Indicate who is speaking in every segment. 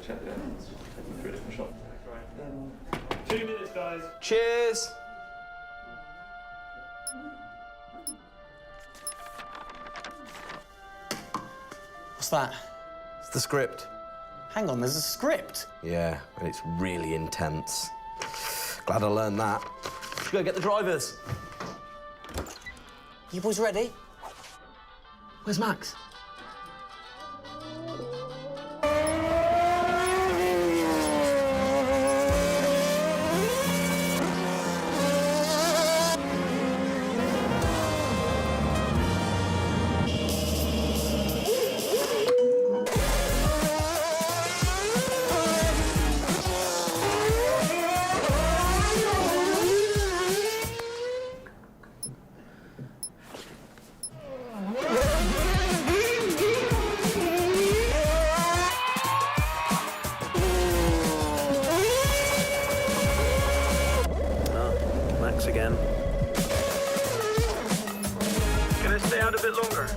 Speaker 1: check the through a different shop. 2 minutes, guys.
Speaker 2: Cheers. What's that?
Speaker 3: It's the script.
Speaker 2: Hang on, there's a script?
Speaker 3: Yeah, and it's really intense. Glad I learned that. Go get the drivers.
Speaker 2: You boys ready?
Speaker 3: Where's Max?
Speaker 4: Again. Can I stay out a bit longer?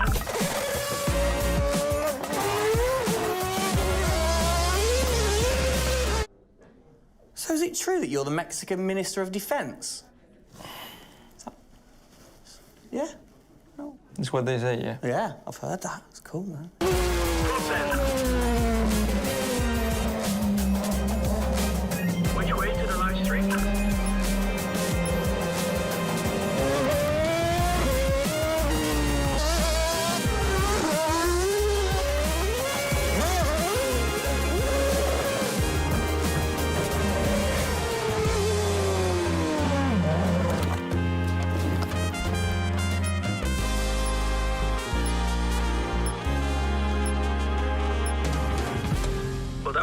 Speaker 2: So is it true that you're the Mexican Minister of Defense? Yeah? No.
Speaker 5: That's what they say, yeah.
Speaker 2: Yeah, I've heard that. It's cool, man.
Speaker 4: Which way to the live stream?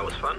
Speaker 4: was fun.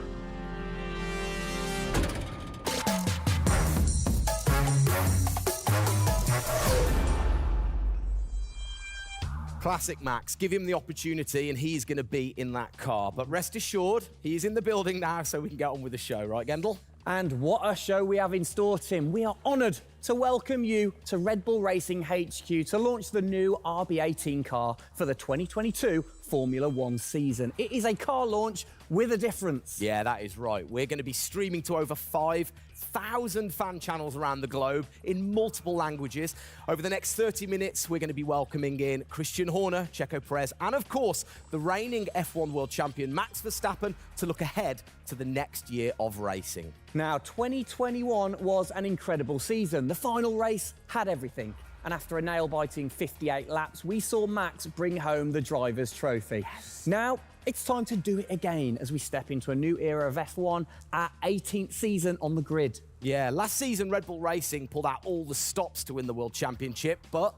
Speaker 3: Classic Max. Give him the opportunity and he's going to be in that car. But rest assured, he's in the building now so we can get on with the show, right, Gendel?
Speaker 2: And what a show we have in store, Tim. We are honoured to welcome you to Red Bull Racing HQ to launch the new RB18 car for the 2022 Formula One season. It is a car launch with a difference.
Speaker 3: Yeah, that is right. We're going to be streaming to over 5,000 fan channels around the globe in multiple languages. Over the next 30 minutes, we're going to be welcoming in Christian Horner, Checo Perez, and of course, the reigning F1 world champion Max Verstappen to look ahead to the next year of racing.
Speaker 2: Now, 2021 was an incredible season. The final race had everything. And after a nail-biting 58 laps, we saw Max bring home the Drivers' Trophy. Yes. Now, it's time to do it again as we step into a new era of F1, our 18th season on the grid.
Speaker 3: Yeah, last season Red Bull Racing pulled out all the stops to win the World Championship, but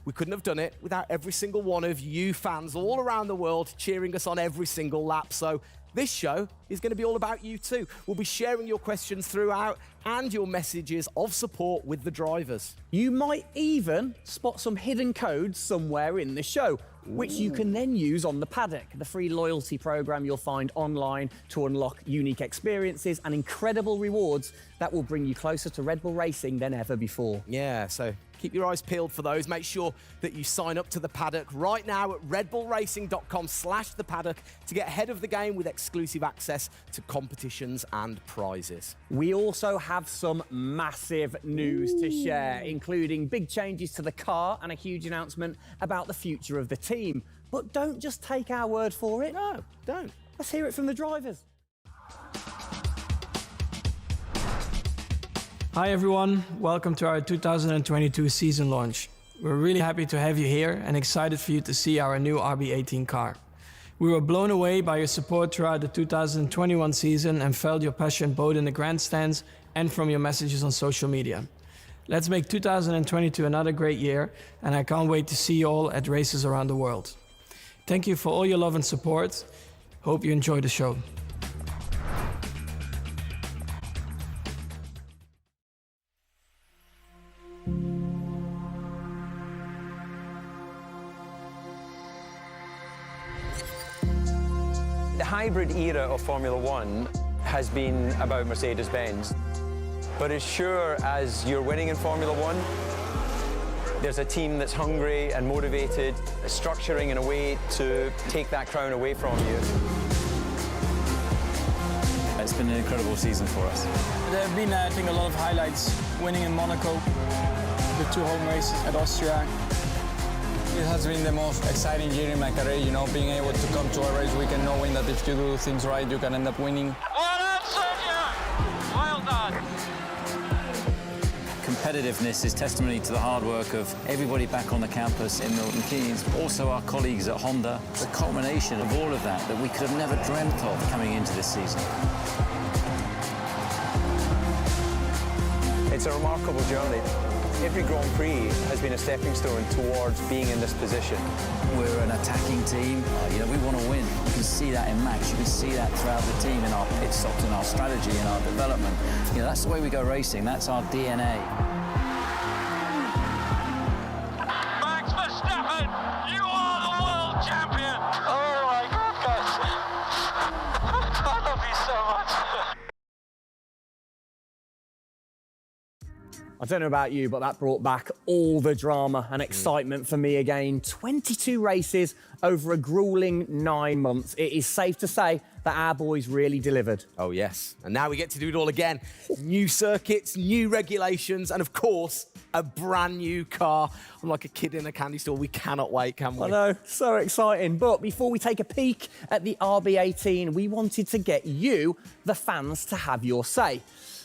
Speaker 3: we couldn't have done it without every single one of you fans all around the world cheering us on every single lap. So this show is going to be all about you too. We'll be sharing your questions throughout and your messages of support with the drivers.
Speaker 2: You might even spot some hidden codes somewhere in the show, which you can then use on the paddock, the free loyalty program you'll find online to unlock unique experiences and incredible rewards that will bring you closer to Red Bull Racing than ever before.
Speaker 3: Yeah, so keep your eyes peeled for those. Make sure that you sign up to the paddock right now at redbullracing.com/the paddock to get ahead of the game with exclusive access to competitions and prizes.
Speaker 2: We also have some massive news to share, including big changes to the car and a huge announcement about the future of the team. But don't just take our word for it.
Speaker 3: No, don't.
Speaker 2: Let's hear it from the drivers.
Speaker 5: Hi everyone, welcome to our 2022 season launch. We're really happy to have you here and excited for you to see our new RB18 car. We were blown away by your support throughout the 2021 season and felt your passion both in the grandstands and from your messages on social media. Let's make 2022 another great year, and I can't wait to see you all at races around the world. Thank you for all your love and support. Hope you enjoy the show.
Speaker 6: The hybrid era of Formula One has been about Mercedes-Benz. But as sure as you're winning in Formula One, there's a team that's hungry and motivated, structuring in a way to take that crown away from you.
Speaker 7: It's been an incredible season for us.
Speaker 5: There have been, I think, a lot of highlights. Winning in Monaco, the 2 home races at Austria.
Speaker 8: It has been the most exciting year in my career, you know, being able to come to a race weekend knowing that if you do things right, you can end up winning.
Speaker 4: Well done, Sergio! Well done!
Speaker 7: Competitiveness is testimony to the hard work of everybody back on the campus in Milton Keynes, also our colleagues at Honda. It's a culmination of all of that we could have never dreamt of coming into this season.
Speaker 6: It's a remarkable journey. Every Grand Prix has been a stepping stone towards being in this position.
Speaker 7: We're an attacking team. We want to win. You can see that in Max. You can see that throughout the team in our pit stops, in our strategy, in our development. That's the way we go racing. That's our DNA.
Speaker 4: Max Verstappen, you are the world champion! Oh my goodness! I love you so much!
Speaker 2: I don't know about you, but that brought back all the drama and excitement for me again. 22 races over a grueling 9 months. It is safe to say that our boys really delivered.
Speaker 3: Oh, yes. And now we get to do it all again. New circuits, new regulations, and of course, a brand new car. I'm like a kid in a candy store. We cannot wait, can we?
Speaker 2: I know, so exciting. But before we take a peek at the RB18, we wanted to get you, the fans, to have your say.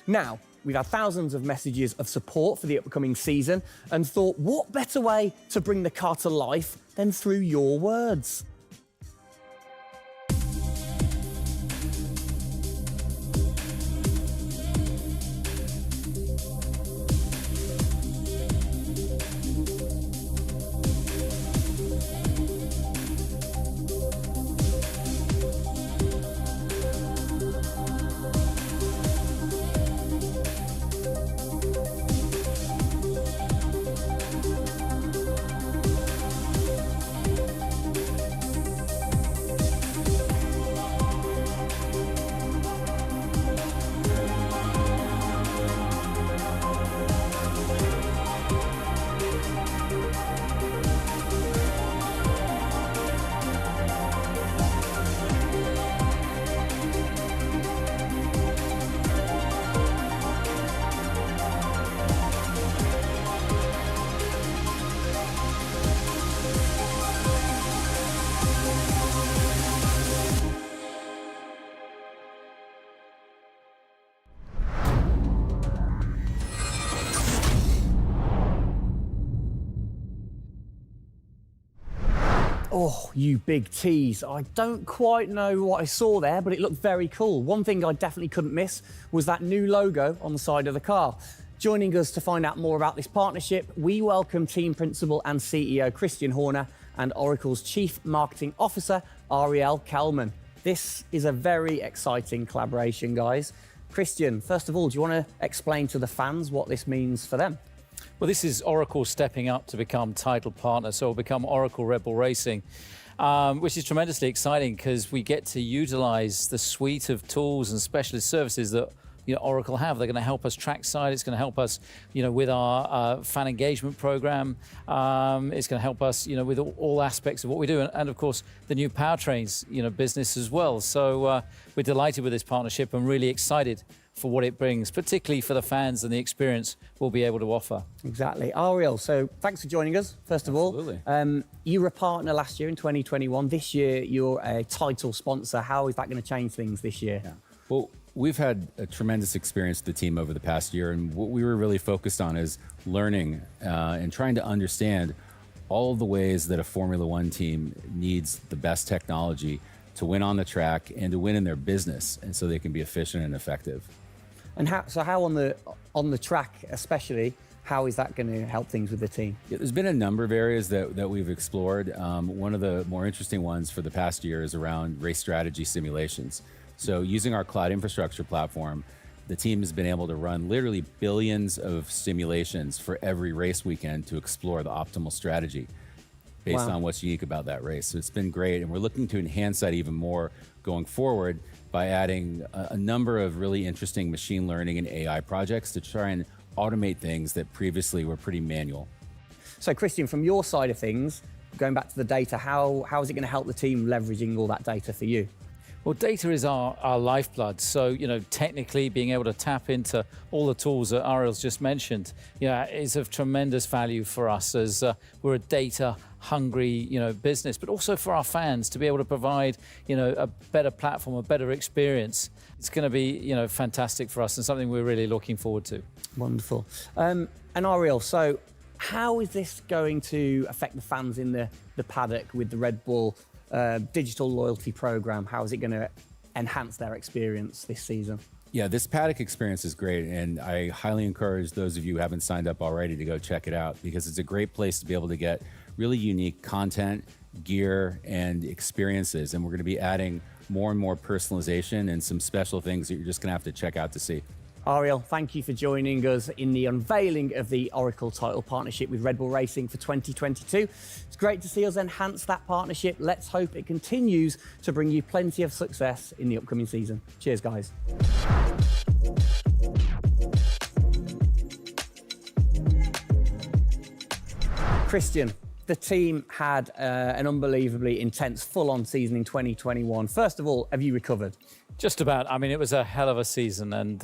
Speaker 2: Now, we've had thousands of messages of support for the upcoming season and thought, what better way to bring the car to life than through your words? Oh, you big tease. I don't quite know what I saw there, but it looked very cool. One thing I definitely couldn't miss was that new logo on the side of the car. Joining us to find out more about this partnership, we welcome Team Principal and CEO Christian Horner and Oracle's Chief Marketing Officer, Ariel Kelman. This is a very exciting collaboration, guys. Christian, first of all, do you want to explain to the fans what this means for them?
Speaker 7: Well, this is Oracle stepping up to become title partner, so it'll become Oracle Red Bull Racing, which is tremendously exciting because we get to utilize the suite of tools and specialist services that Oracle have. They're going to help us trackside. It's going to help us, with our fan engagement program. It's going to help us, with all aspects of what we do, and of course the new powertrains, business as well. So we're delighted with this partnership and really excited for what it brings, particularly for the fans and the experience we'll be able to offer.
Speaker 2: Exactly. Ariel, so thanks for joining us, first of all. You were a partner last year in 2021. This year, you're a title sponsor. How is that going to change things this year?
Speaker 9: Yeah. Well, we've had a tremendous experience with the team over the past year, and what we were really focused on is learning and trying to understand all of the ways that a Formula One team needs the best technology to win on the track and to win in their business, and so they can be efficient and effective.
Speaker 2: And how on the track especially, how is that going to help things with the team?
Speaker 9: Yeah, there's been a number of areas that we've explored. One of the more interesting ones for the past year is around race strategy simulations. So using our cloud infrastructure platform, the team has been able to run literally billions of simulations for every race weekend to explore the optimal strategy based on what's unique about that race. So it's been great, and we're looking to enhance that even more going forward by adding a number of really interesting machine learning and AI projects to try and automate things that previously were pretty manual.
Speaker 2: So Christian, from your side of things, going back to the data, how is it going to help the team leveraging all that data for you?
Speaker 7: Well, data is our lifeblood. So, technically being able to tap into all the tools that Ariel's just mentioned, is of tremendous value for us as we're a data-hungry, business, but also for our fans to be able to provide, a better platform, a better experience. It's going to be, fantastic for us and something we're really looking forward to.
Speaker 2: Wonderful. And Ariel, so how is this going to affect the fans in the paddock with the Red Bull digital loyalty program? How is it going to enhance their experience this season?
Speaker 9: Yeah, this paddock experience is great, and I highly encourage those of you who haven't signed up already to go check it out, because it's a great place to be able to get really unique content, gear, and experiences. And we're going to be adding more and more personalization and some special things that you're just going to have to check out to see.
Speaker 2: Ariel, thank you for joining us in the unveiling of the Oracle title partnership with Red Bull Racing for 2022. It's great to see us enhance that partnership. Let's hope it continues to bring you plenty of success in the upcoming season. Cheers, guys. Christian, the team had an unbelievably intense, full-on season in 2021. First of all, have you recovered?
Speaker 7: Just about. I mean, it was a hell of a season, and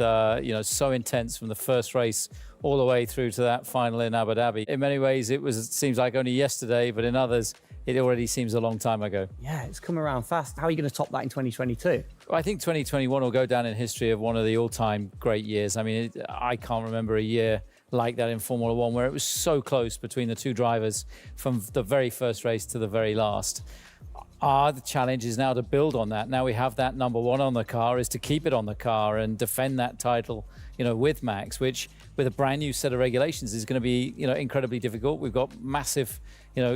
Speaker 7: so intense from the first race all the way through to that final in Abu Dhabi. In many ways, it seems like only yesterday, but in others, it already seems a long time ago.
Speaker 2: Yeah, it's come around fast. How are you going to top that in 2022?
Speaker 7: Well, I think 2021 will go down in history of one of the all-time great years. I mean, I can't remember a year like that in Formula One where it was so close between the two drivers from the very first race to the very last. The challenge is now to build on that. Now we have that number one on the car, is to keep it on the car and defend that title, with Max, which with a brand new set of regulations is going to be, incredibly difficult. We've got massive,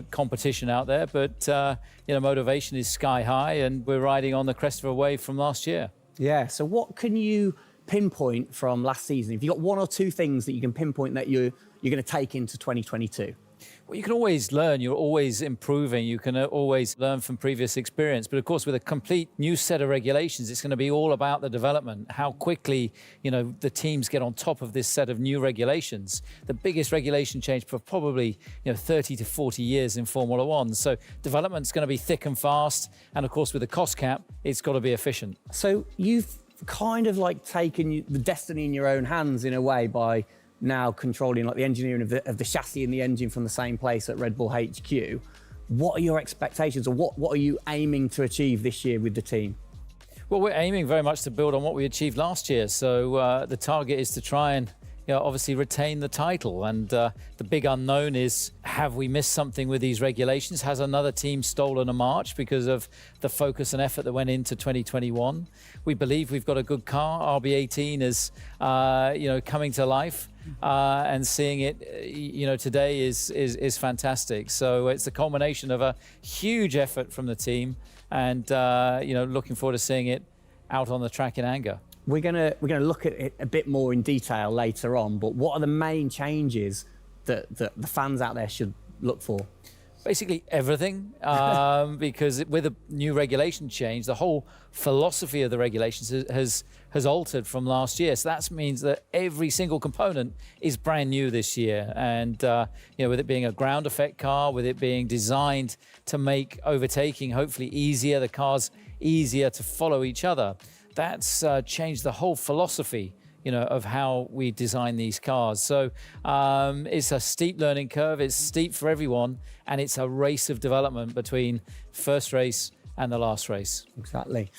Speaker 7: competition out there, but, motivation is sky high, and we're riding on the crest of a wave from last year.
Speaker 2: Yeah, so what can you pinpoint from last season? If you've got one or two things that you can pinpoint that you're going to take into 2022?
Speaker 7: Well, you can always learn. You're always improving. You can always learn from previous experience. But of course, with a complete new set of regulations, it's going to be all about the development, how quickly, the teams get on top of this set of new regulations. The biggest regulation change for probably, 30 to 40 years in Formula One. So development's going to be thick and fast. And of course, with the cost cap, it's got to be efficient.
Speaker 2: So you've kind of like taken the destiny in your own hands in a way by now controlling like the engineering of the chassis and the engine from the same place at Red Bull HQ. What are your expectations, or what are you aiming to achieve this year with the team?
Speaker 7: Well, we're aiming very much to build on what we achieved last year. So the target is to try and obviously retain the title. And the big unknown is, have we missed something with these regulations? Has another team stolen a march because of the focus and effort that went into 2021? We believe we've got a good car. RB18 is, coming to life. And seeing it, today is fantastic. So it's a culmination of a huge effort from the team, and looking forward to seeing it out on the track in anger.
Speaker 2: We're gonna look at it a bit more in detail later on. But what are the main changes that the fans out there should look for?
Speaker 7: Basically everything, because with a new regulation change, the whole philosophy of the regulations has altered from last year. So that means that every single component is brand new this year. And with it being a ground effect car, with it being designed to make overtaking hopefully easier, the cars easier to follow each other, that's changed the whole philosophy of how we design these cars. So it's a steep learning curve. It's steep for everyone, and it's a race of development between first race and the last race.
Speaker 2: Exactly.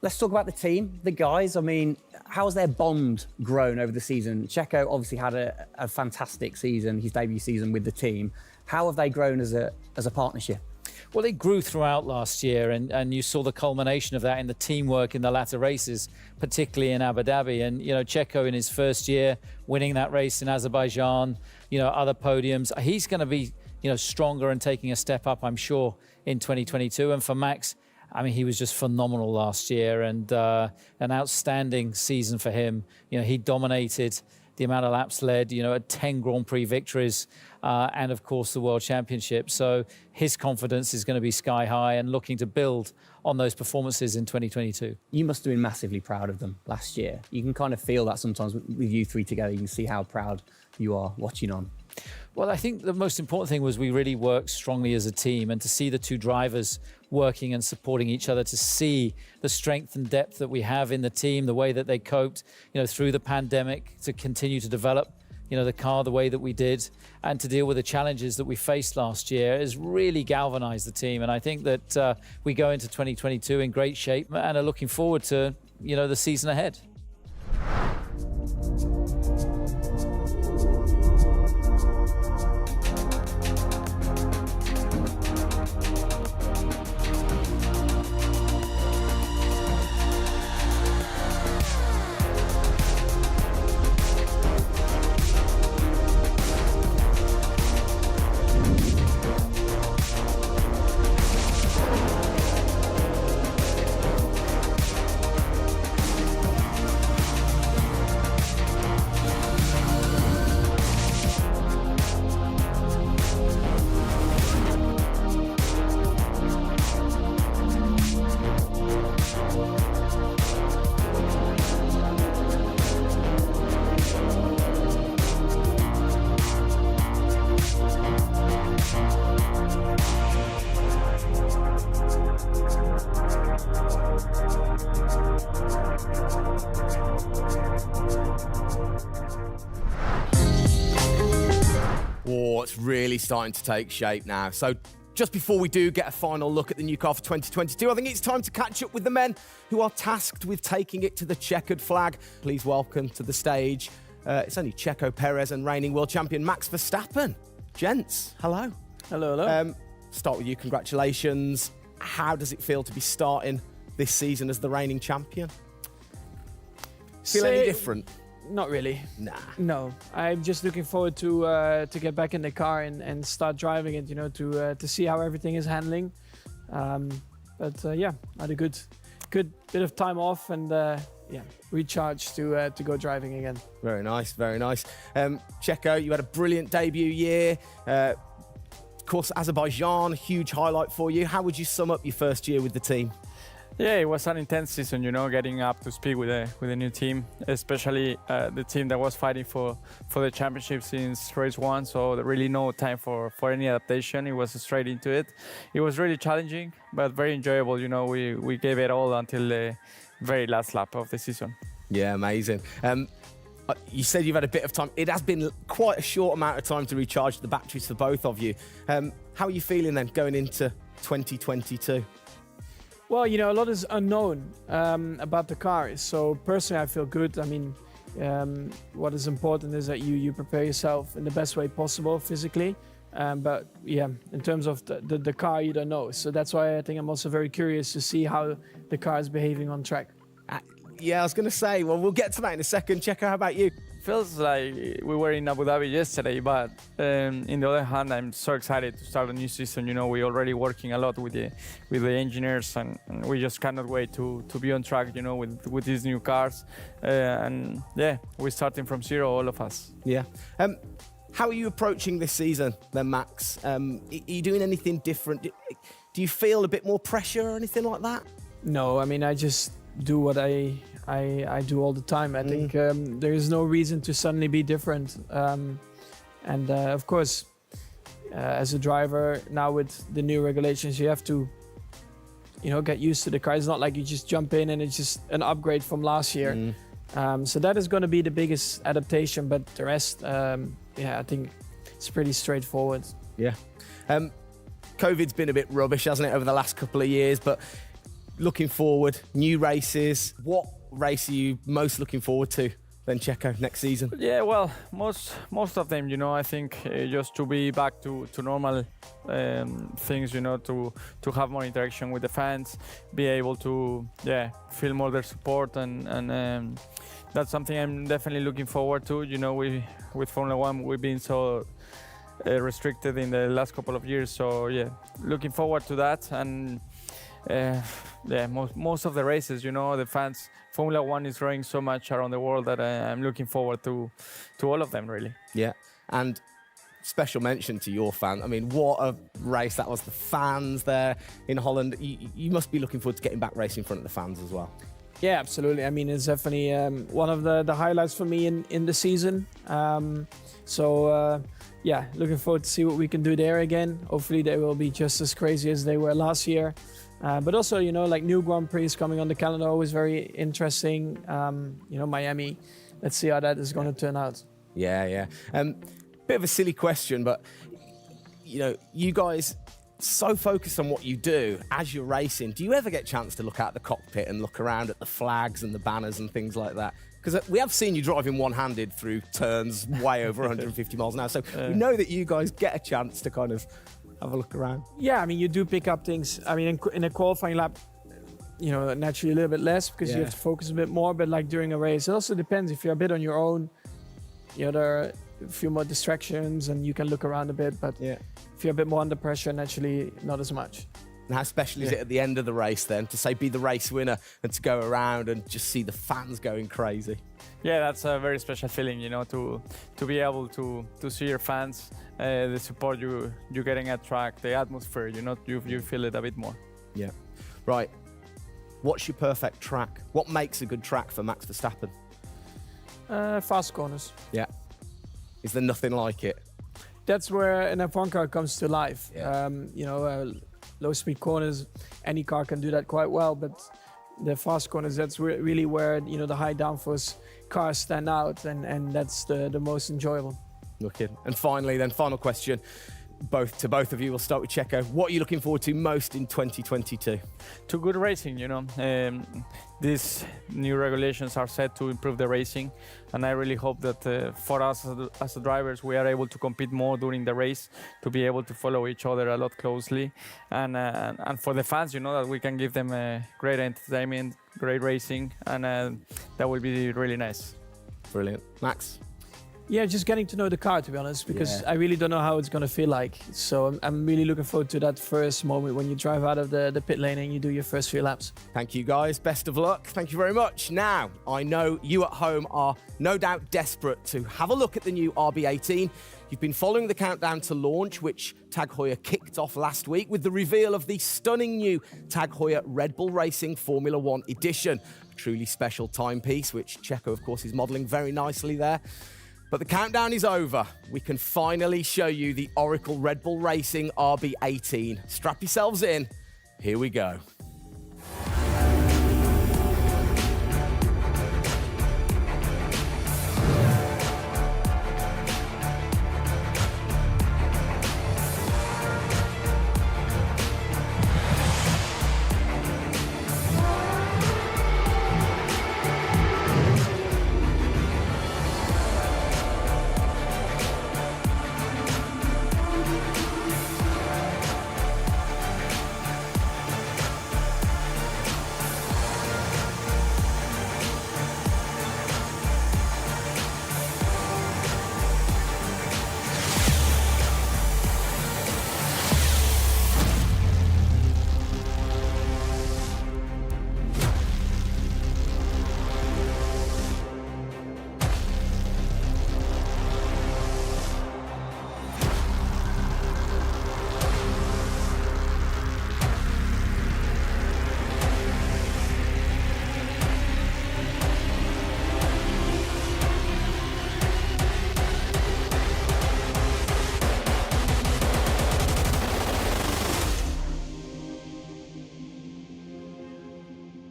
Speaker 2: Let's talk about the team, the guys. I mean, how's their bond grown over the season? Checo obviously had a fantastic season, his debut season with the team. How have they grown as a partnership?
Speaker 7: Well, they grew throughout last year, and you saw the culmination of that in the teamwork in the latter races, particularly in Abu Dhabi. And, Checo in his first year, winning that race in Azerbaijan, other podiums. He's going to be, stronger and taking a step up, I'm sure, in 2022. And for Max, I mean, he was just phenomenal last year, and an outstanding season for him. He dominated the amount of laps led, at 10 Grand Prix victories, and of course the World Championship. So his confidence is going to be sky high, and looking to build on those performances in 2022.
Speaker 2: You must have been massively proud of them last year. You can kind of feel that sometimes with you three together. You can see how proud you are watching on.
Speaker 7: Well, I think the most important thing was we really worked strongly as a team, and to see the two drivers working and supporting each other, to see the strength and depth that we have in the team, the way that they coped, through the pandemic, to continue to develop, the car the way that we did, and to deal with the challenges that we faced last year, has really galvanized the team. And I think that we go into 2022 in great shape and are looking forward to, the season ahead.
Speaker 3: Oh, it's really starting to take shape now. So just before we do get a final look at the new car for 2022, I think it's time to catch up with the men who are tasked with taking it to the checkered flag. Please welcome to the stage, it's only Checo Perez and reigning world champion Max Verstappen. Gents, hello.
Speaker 5: Hello, hello.
Speaker 3: Start with you, congratulations. How does it feel to be starting this season as the reigning champion? Feel any different?
Speaker 5: Not really.
Speaker 3: Nah.
Speaker 5: No, I'm just looking forward to get back in the car and start driving it. To see how everything is handling. Yeah, I had a good bit of time off and recharge to go driving again.
Speaker 3: Very nice, very nice. Checo, you had a brilliant debut year. Of course, Azerbaijan, huge highlight for you. How would you sum up your first year with the team?
Speaker 10: Yeah, it was an intense season, getting up to speed with a new team, especially the team that was fighting for the championship since race one. So there really no time for any adaptation. It was straight into it. It was really challenging, but very enjoyable. We gave it all until the very last lap of the season.
Speaker 3: Yeah, amazing. You said you've had a bit of time. It has been quite a short amount of time to recharge the batteries for both of you. How are you feeling then going into 2022?
Speaker 5: Well, a lot is unknown about the car. So personally, I feel good. I mean, What is important is that you prepare yourself in the best way possible physically. But yeah, in terms of the car, you don't know. So that's why I think I'm also very curious to see how the car is behaving on track.
Speaker 3: Yeah, I was going to say, well, we'll get to that in a second. Checo, how about you?
Speaker 10: Feels like we were in Abu Dhabi yesterday, but in the other hand, I'm so excited to start a new season. You know, we're already working a lot with the engineers, and we just cannot wait to be on track. You know, with these new cars, and yeah, we're starting from zero, all of us.
Speaker 3: Yeah. How are you approaching this season, then, Max? Are you doing anything different? Do you feel a bit more pressure or anything like that?
Speaker 5: No, I mean, I just do what I do all the time. I think there is no reason to suddenly be different. And of course, as a driver, now with the new regulations, you have to, get used to the car. It's not like you just jump in and it's just an upgrade from last year. So that is going to be the biggest adaptation. But the rest, I think it's pretty straightforward.
Speaker 3: Yeah. COVID's been a bit rubbish, hasn't it, over the last couple of years? But looking forward, new races. What race are you most looking forward to then, Checo, next season?
Speaker 10: Yeah, well, most of them, I think just to be back to normal things, to have more interaction with the fans, be able to, feel more their support, and that's something I'm definitely looking forward to. With Formula One, we've been so restricted in the last couple of years, so looking forward to that. And most of the races, the fans, Formula One is growing so much around the world that I'm looking forward to all of them, really. Yeah, and special mention to your fans. I mean, what a race that was. The fans there in Holland. You must be looking forward to getting back racing in front of the fans as well.
Speaker 5: Yeah, absolutely. I mean, it's definitely one of the highlights for me in the season. Looking forward to see what we can do there again. Hopefully they will be just as crazy as they were last year. But also, like new Grand Prix coming on the calendar, always very interesting. Miami, let's see how that is going to turn out.
Speaker 3: Yeah. Bit of a silly question, but, you guys so focused on what you do as you're racing. Do you ever get a chance to look out the cockpit and look around at the flags and the banners and things like that? Because we have seen you driving one-handed through turns way over 150 miles an hour. So we know that you guys get a chance to kind of have a look around.
Speaker 5: Yeah, I mean, you do pick up things. I mean, in a qualifying lap, naturally a little bit less because you have to focus a bit more. But like during a race, it also depends. If you're a bit on your own, there are a few more distractions and you can look around a bit. But if you're a bit more under pressure, naturally not as much.
Speaker 3: And how special is it at the end of the race then to say be the race winner and to go around and just see the fans going crazy?
Speaker 10: Yeah, that's a very special feeling, to be able to see your fans, the support you're getting at track, the atmosphere, you feel it a bit more.
Speaker 3: Yeah. Right. What's your perfect track? What makes a good track for Max Verstappen?
Speaker 5: Fast corners.
Speaker 3: Yeah. Is there nothing like it?
Speaker 5: That's where an F1 car comes to life.
Speaker 3: Yeah.
Speaker 5: Low-speed corners, any car can do that quite well, but the fast corners, that's really where, the high downforce cars stand out, and that's the most enjoyable.
Speaker 3: Looking. And finally, then, final question, both of you. We'll start with Checo. What are you looking forward to most in 2022?
Speaker 10: To good racing, these new regulations are set to improve the racing, and I really hope that for us as the drivers, we are able to compete more during the race, to be able to follow each other a lot closely, and for the fans, that we can give them great entertainment, great racing, and that will be really nice.
Speaker 3: Brilliant. Max?
Speaker 5: Yeah, just getting to know the car, to be honest, because I really don't know how it's going to feel like. So I'm really looking forward to that first moment when you drive out of the pit lane and you do your first few laps.
Speaker 3: Thank you, guys. Best of luck. Thank you very much. Now, I know you at home are no doubt desperate to have a look at the new RB18. You've been following the countdown to launch, which Tag Heuer kicked off last week with the reveal of the stunning new Tag Heuer RedBull Racing Formula One edition. A truly special timepiece, which Checo, of course, is modelling very nicely there. But the countdown is over. We can finally show you the Oracle RedBull Racing RB18. Strap yourselves in. Here we go.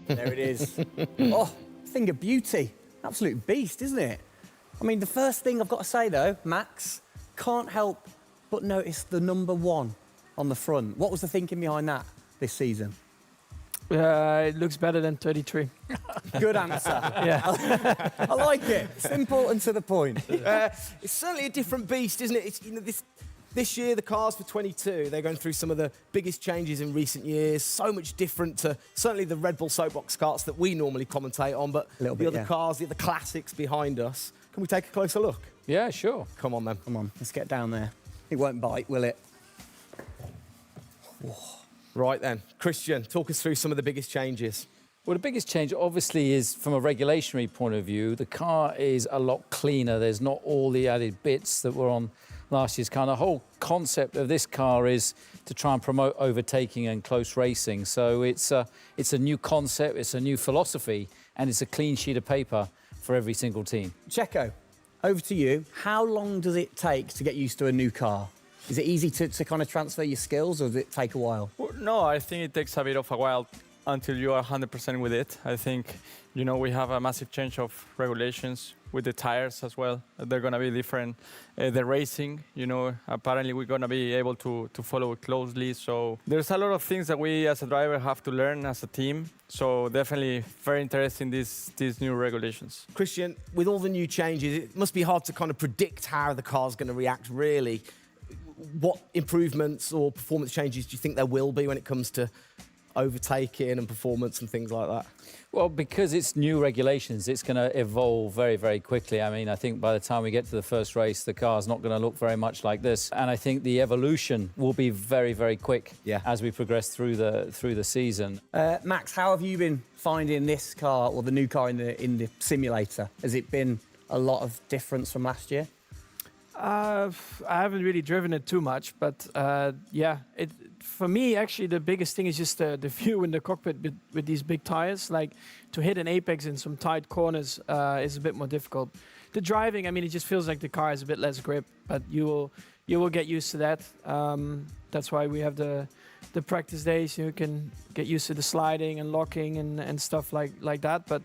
Speaker 2: There it is. Oh, thing of beauty. Absolute beast, isn't it? I mean, the first thing I've got to say, though, Max, can't help but notice the number 1 on the front. What was the thinking behind that this season?
Speaker 5: It looks better than 33.
Speaker 2: Good answer.
Speaker 5: Yeah.
Speaker 2: I like it. Simple and to the point.
Speaker 3: It's certainly a different beast, isn't it? It's, you know, this year, the cars for 22, they're going through some of the biggest changes in recent years. So much different to certainly the Red Bull soapbox karts that we normally commentate on, but the other cars, the other classics behind us. Can we take a closer look?
Speaker 7: Yeah, sure.
Speaker 3: Come on, then.
Speaker 2: Come on, let's get down there. It won't bite, will it?
Speaker 3: Whoa. Right then, Christian, talk us through some of the biggest changes.
Speaker 7: Well, the biggest change obviously is from a regulatory point of view. The car is a lot cleaner. There's not all the added bits that were on last year's car. And the whole concept of this car is to try and promote overtaking and close racing. So it's a new concept, it's a new philosophy, and it's a clean sheet of paper for every single team.
Speaker 2: Checo, over to you. How long does it take to get used to a new car? Is it easy to kind of transfer your skills, or does it take a while?
Speaker 10: Well, no, I think it takes a bit of a while until you are 100% with it. I think, you know, we have a massive change of regulations with the tires as well. They're going to be different. The racing, you know, apparently we're going to be able to follow it closely. So there's a lot of things that we as a driver have to learn as a team. So definitely very interesting, these new regulations.
Speaker 3: Christian, with all the new changes, it must be hard to kind of predict how the car's going to react, really. What improvements or performance changes do you think there will be when it comes to overtaking and performance and things like that?
Speaker 7: Well, because it's new regulations, it's going to evolve very, very quickly. I mean, I think by the time we get to the first race, the car's not going to look very much like this. And I think the evolution will be very, very quick as we progress through the season.
Speaker 2: Max, how have you been finding this car, or the new car in the simulator? Has it been a lot of difference from last year?
Speaker 5: I haven't really driven it too much, but yeah, for me, actually, the biggest thing is just the view in the cockpit with these big tires. Like, to hit an apex in some tight corners is a bit more difficult. The driving, I mean, it just feels like the car has a bit less grip, but you will get used to that. That's why we have the practice days. You can get used to the sliding and locking and stuff like that. But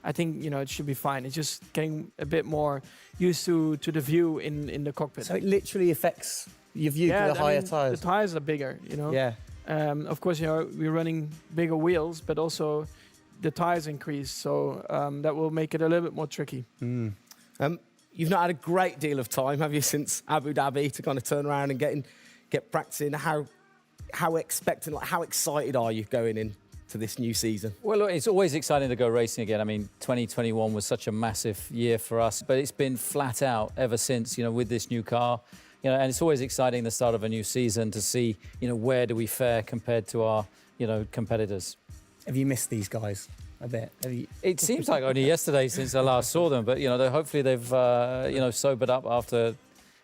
Speaker 5: I think, you know, it should be fine. It's just getting a bit more used to the view in the cockpit.
Speaker 2: So it literally affects your view to the higher tyres?
Speaker 5: The tyres are bigger, you know.
Speaker 2: Yeah.
Speaker 5: Of course, you know, we're running bigger wheels, but also the tyres increase. So that will make it a little bit more tricky.
Speaker 2: Mm.
Speaker 3: You've not had a great deal of time, have you, since Abu Dhabi to kind of turn around and get practicing? How expectant, like, how excited are you going in to this new season?
Speaker 7: Well, look, it's always exciting to go racing again. I mean, 2021 was such a massive year for us, but it's been flat out ever since, you know, with this new car. You know, and it's always exciting the start of a new season to see, you know, where do we fare compared to our, you know, competitors.
Speaker 2: Have you missed these guys a bit?
Speaker 7: It seems like only yesterday since I last saw them, but, you know, hopefully they've, you know, sobered up after,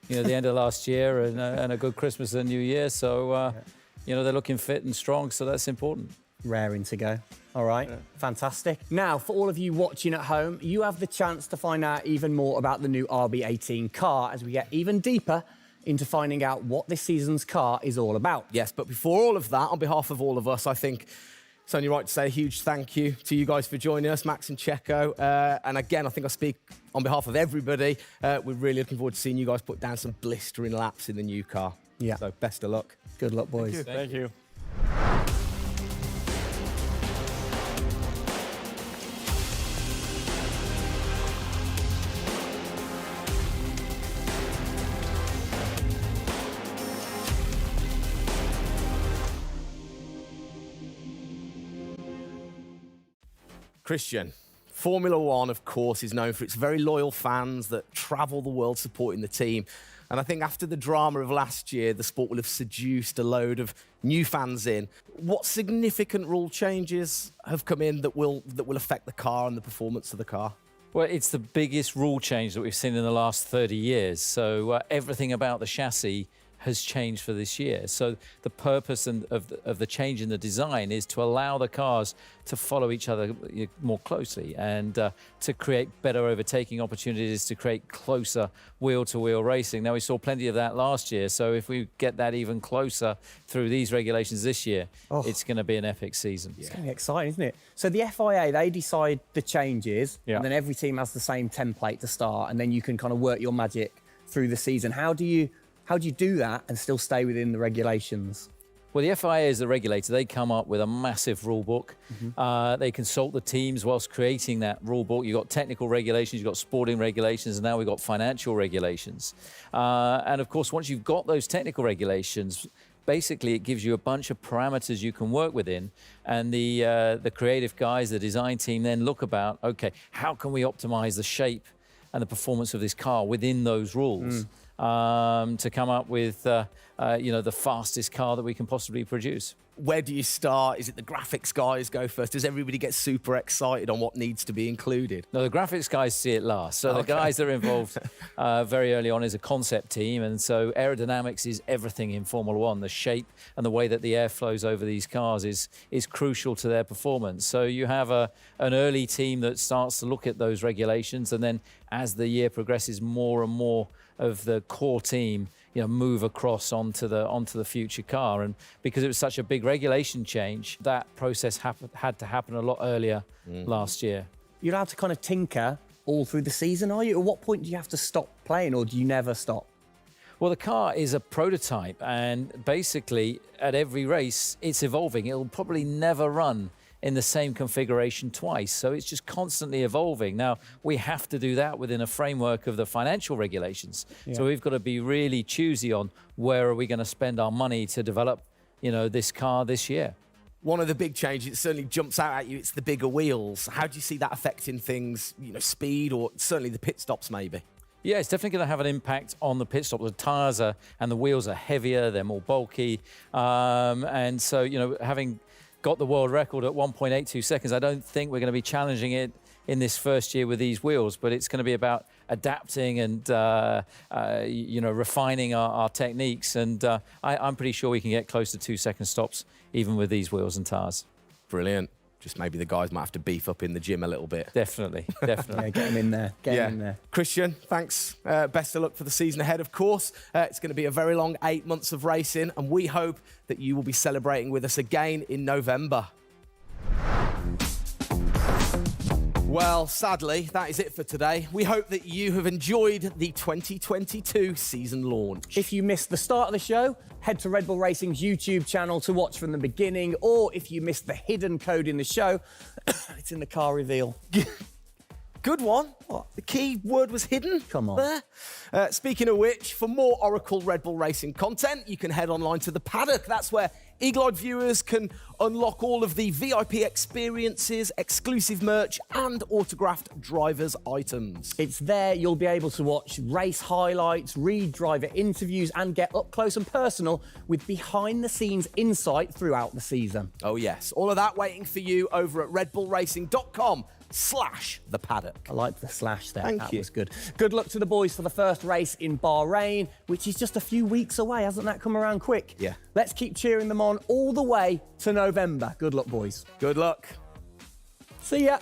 Speaker 7: you know, the end of last year and a good Christmas and New Year. So, you know, they're looking fit and strong, so that's important.
Speaker 2: Raring to go. All right, fantastic. Now, for all of you watching at home, you have the chance to find out even more about the new RB18 car as we get even deeper into finding out what this season's car is all about.
Speaker 3: Yes, but before all of that, on behalf of all of us, I think it's only right to say a huge thank you to you guys for joining us, Max and Checo. And again, I think I speak on behalf of everybody. We're really looking forward to seeing you guys put down some blistering laps in the new car.
Speaker 2: Yeah.
Speaker 3: So best of luck.
Speaker 2: Good luck, boys.
Speaker 10: Thank you.
Speaker 3: Christian, Formula One, of course, is known for its very loyal fans that travel the world supporting the team. And I think after the drama of last year, the sport will have seduced a load of new fans in. What significant rule changes have come in that will affect the car and the performance of the car?
Speaker 7: Well, it's the biggest rule change that we've seen in the last 30 years. So everything about the chassis has changed for this year. So the purpose of the change in the design is to allow the cars to follow each other more closely and to create better overtaking opportunities, to create closer wheel-to-wheel racing. Now, we saw plenty of that last year, so if we get that even closer through these regulations this year, it's going to be an epic season.
Speaker 2: It's going to be exciting, isn't it? So the FIA, they decide the changes, and then every team has the same template to start, and then you can kind of work your magic through the season. How do you do that and still stay within the regulations?
Speaker 7: Well, the FIA is the regulator. They come up with a massive rule book. They consult the teams whilst creating that rule book. You've got technical regulations, you've got sporting regulations, and now we've got financial regulations. And of course, once you've got those technical regulations, basically it gives you a bunch of parameters you can work within. And the creative guys, the design team then look about, okay, how can we optimize the shape and the performance of this car within those rules? To come up with, the fastest car that we can possibly produce.
Speaker 3: Where do you start? Is it the graphics guys go first? Does everybody get super excited on what needs to be included?
Speaker 7: No, the graphics guys see it last. So the guys that are involved very early on is a concept team. And so aerodynamics is everything in Formula One. The shape and the way that the air flows over these cars is crucial to their performance. So you have an early team that starts to look at those regulations. And then as the year progresses, more and more of the core team move across onto the future car. And because it was such a big regulation change, that process had to happen a lot earlier last year.
Speaker 2: You're allowed to kind of tinker all through the season, are you? At what point do you have to stop playing, or do you never stop?
Speaker 7: Well, the car is a prototype, and basically at every race it's evolving. It'll probably never run in the same configuration twice. So it's just constantly evolving. Now, we have to do that within a framework of the financial regulations. So we've got to be really choosy on where are we going to spend our money to develop, this car this year.
Speaker 3: One of the big changes that certainly jumps out at you, it's the bigger wheels. How do you see that affecting things, speed, or certainly the pit stops maybe?
Speaker 7: Yeah, it's definitely going to have an impact on the pit stop. The tyres and the wheels are heavier, they're more bulky. And so, having got the world record at 1.82 seconds, I don't think we're going to be challenging it in this first year with these wheels, but it's going to be about adapting and, refining our techniques. And I'm pretty sure we can get close to 2-second stops even with these wheels and tyres.
Speaker 3: Brilliant. Just maybe the guys might have to beef up in the gym a little bit.
Speaker 7: Definitely.
Speaker 2: Get them in there. Get them in there.
Speaker 3: Christian, thanks. Best of luck for the season ahead, of course. It's going to be a very long 8 months of racing, and we hope that you will be celebrating with us again in November. Well, sadly, that is it for today. We hope that you have enjoyed the 2022 season launch.
Speaker 2: If you missed the start of the show, head to Red Bull Racing's YouTube channel to watch from the beginning, or if you missed the hidden code in the show, it's in the car reveal.
Speaker 3: Good one. What? The key word was hidden?
Speaker 2: Come on.
Speaker 3: There. Speaking of which, for more Oracle Red Bull Racing content, you can head online to the paddock. That's where Eagle-eyed viewers can unlock all of the VIP experiences, exclusive merch, and autographed drivers' items.
Speaker 2: It's there you'll be able to watch race highlights, read driver interviews, and get up close and personal with behind-the-scenes insight throughout the season.
Speaker 3: Oh, yes. All of that waiting for you over at redbullracing.com/the paddock.
Speaker 2: I like the slash there.
Speaker 3: Thank
Speaker 2: that
Speaker 3: you.
Speaker 2: was good. Good luck to the boys for the first race in Bahrain, which is just a few weeks away. Hasn't that come around quick?
Speaker 3: Yeah.
Speaker 2: Let's keep cheering them on all the way to November. Good luck, boys.
Speaker 3: Good luck.
Speaker 2: See ya.